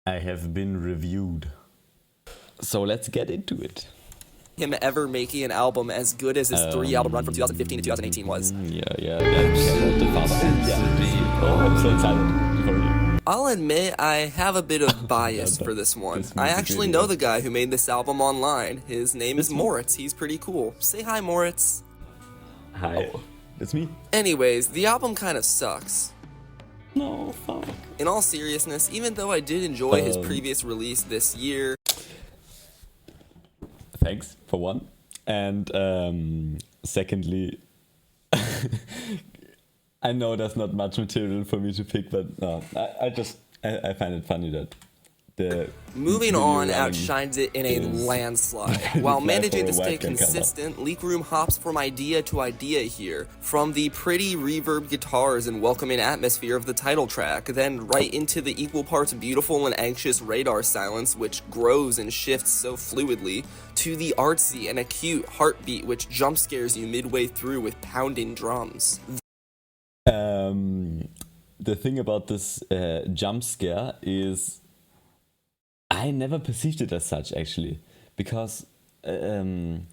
I have been reviewed. So let's get into it. Him ever making an album as good as his 3-album run from 2015 to 2018 was. Yeah. The father. Yeah. Oh, I'm so excited for you. I'll admit I have a bit of bias for this one. This I music actually video. know the guy who made this album online. His name is It's me. Moritz. He's pretty cool. Say hi, Moritz. Hi. Oh, it's me. Anyways, the album kind of sucks. No, fuck. In all seriousness, even though I did enjoy his previous release this year, Thanks for one. And secondly, I know there's not much material for me to pick, but no, I find it funny that the moving video on running outshines it in a is landslide. very While flat managing for to a stay webcam camera. consistent, Leekroom hops from idea to idea here. From the pretty reverb guitars and welcoming atmosphere of the title track, then right into the equal parts beautiful and anxious radar silence which grows and shifts so fluidly, to the artsy and acute heartbeat which jump scares you midway through with pounding drums. The thing about this jump scare is I never perceived it as such, actually, because when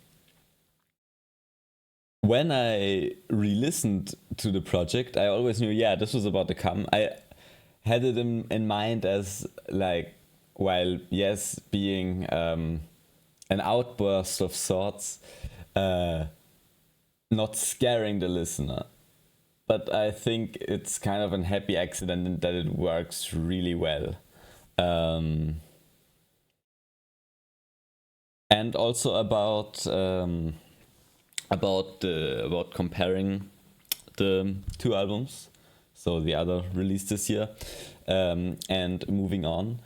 I re-listened to the project, I always knew, yeah, this was about to come. I had it in mind as, like, while, yes, being an outburst of sorts, not scaring the listener. But I think it's kind of a happy accident in that it works really well. And also about comparing the two albums, so the other released this year, and moving on.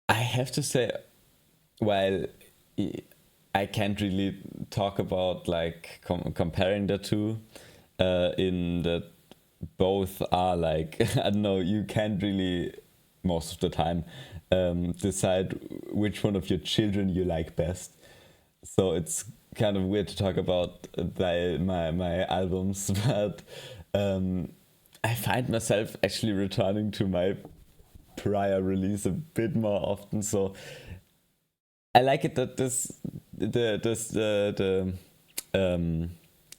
I have to say, while I can't really talk about like comparing the two, in that both are like I don't know, you can't really most of the time decide which one of your children you like best. So it's kind of weird to talk about my albums, but I find myself actually returning to my prior release a bit more often. So I like it that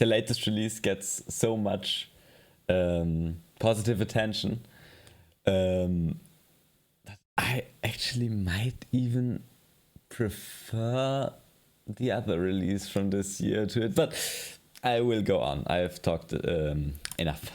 the latest release gets so much positive attention. I actually might even prefer the other release from this year to it, but I will go on. I have talked enough.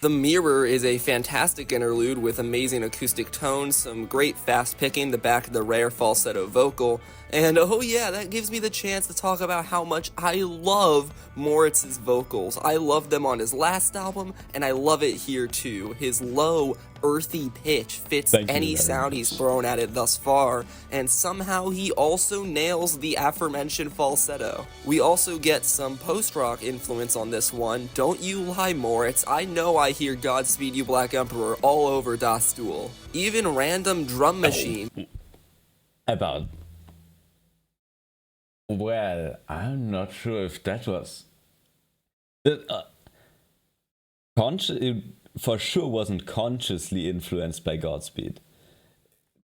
The Mirror is a fantastic interlude with amazing acoustic tones, some great fast picking, the back of the rare falsetto vocal, and oh yeah, that gives me the chance to talk about how much I love Moritz's vocals. I loved them on his last album, and I love it here too. His low, earthy pitch fits Thank you any very sound much. he's thrown at it thus far, and somehow he also nails the aforementioned falsetto. We also get some post-rock influence on this one. Don't you lie, Moritz. I know I hear Godspeed You Black Emperor all over Das Stool. Even random drum machine. About. Well, I'm not sure if that was. It for sure wasn't consciously influenced by Godspeed.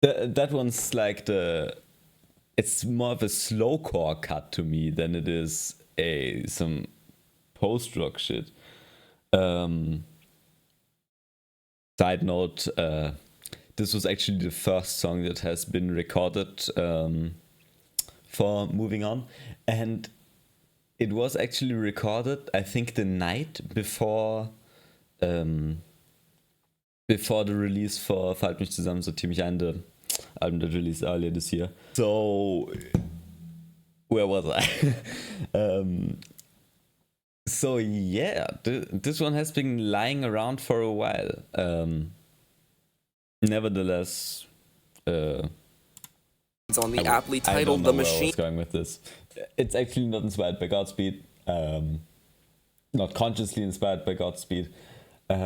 That one's like it's more of a slowcore cut to me than it is some post-rock shit. Side note, this was actually the first song that has been recorded for Moving On, and it was actually recorded, I think, the night before the release for Halt mich zusammen, so ziemlich ein, the album that released earlier this year. So, where was I? So yeah, this one has been lying around for a while. Nevertheless, on the aptly I don't titled know The where I Machine. was going with this. It's actually not inspired by Godspeed. Not consciously inspired by Godspeed. But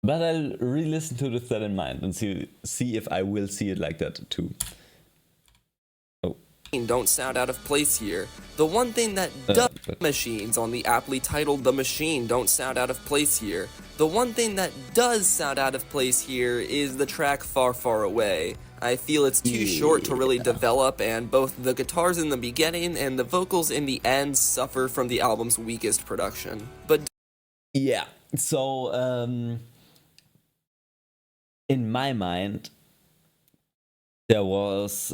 I'll re-listen to it with that in mind and see if I will see it like that too. Oh, don't sound out of place here. The one thing that does machines on the aptly titled The Machine don't sound out of place here. The one thing that does sound out of place here is the track Far Far Away. I feel it's too short to really develop, and both the guitars in the beginning and the vocals in the end suffer from the album's weakest production. But yeah, so in my mind, there was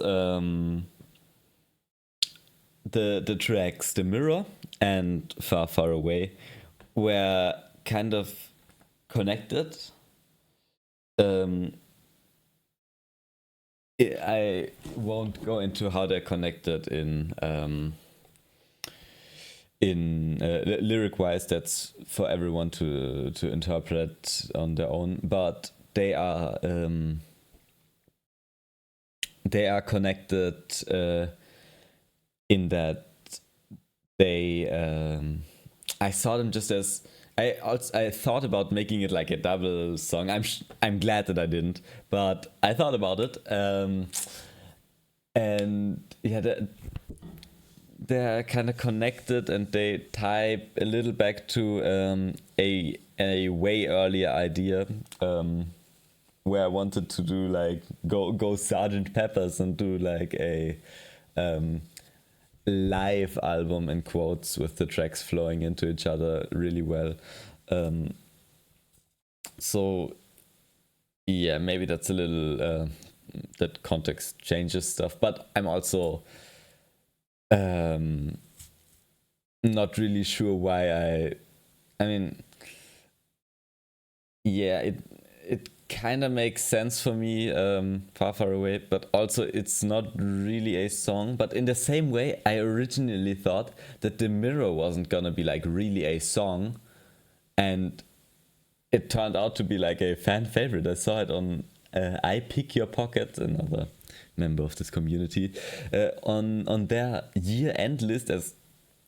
the tracks The Mirror and Far Far Away were kind of connected. I won't go into how they're connected in lyric wise. That's for everyone to interpret on their own, but they are connected in that they I saw them just as I thought about making it like a double song. I'm glad that I didn't, but I thought about it, and yeah, they're kind of connected, and they tie a little back to a way earlier idea where I wanted to do like go Sergeant Pepper's and do like a live album in quotes with the tracks flowing into each other really well. So yeah, maybe that's a little that context changes stuff, but I'm also not really sure why I mean, yeah, it kind of makes sense for me, Far Far Away, but also it's not really a song. But in the same way, I originally thought that The Mirror wasn't gonna be like really a song, and it turned out to be like a fan favorite. I saw it on I Pick Your Pocket, another member of this community, on their year-end list as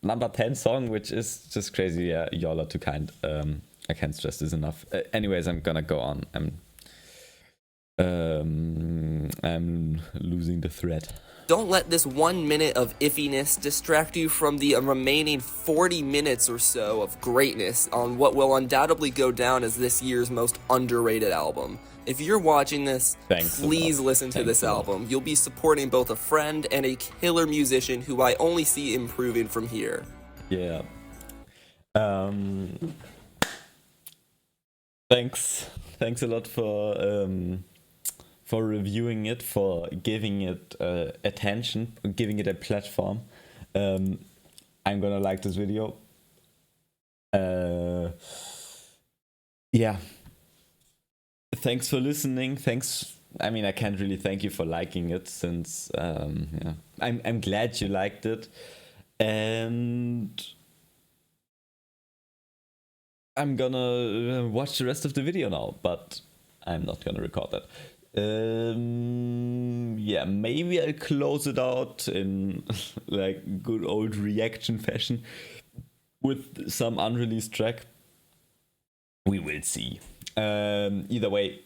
number 10 song, which is just crazy. Yeah, y'all are too kind. I can't stress this enough. Anyways, I'm gonna go on. I'm losing the thread. don't let this 1 minute of iffiness distract you from the remaining 40 minutes or so of greatness on what will undoubtedly go down as this year's most underrated album. If you're watching this, please listen to this album. You'll be supporting both a friend and a killer musician who I only see improving from here. Yeah. Thanks a lot for reviewing it, for giving it attention, giving it a platform. I'm gonna like this video. Yeah. Thanks for listening. I mean, I can't really thank you for liking it, since yeah, I'm glad you liked it, and I'm gonna watch the rest of the video now, but I'm not gonna record that. Yeah, maybe I'll close it out in like good old reaction fashion with some unreleased track. We will see. Either way,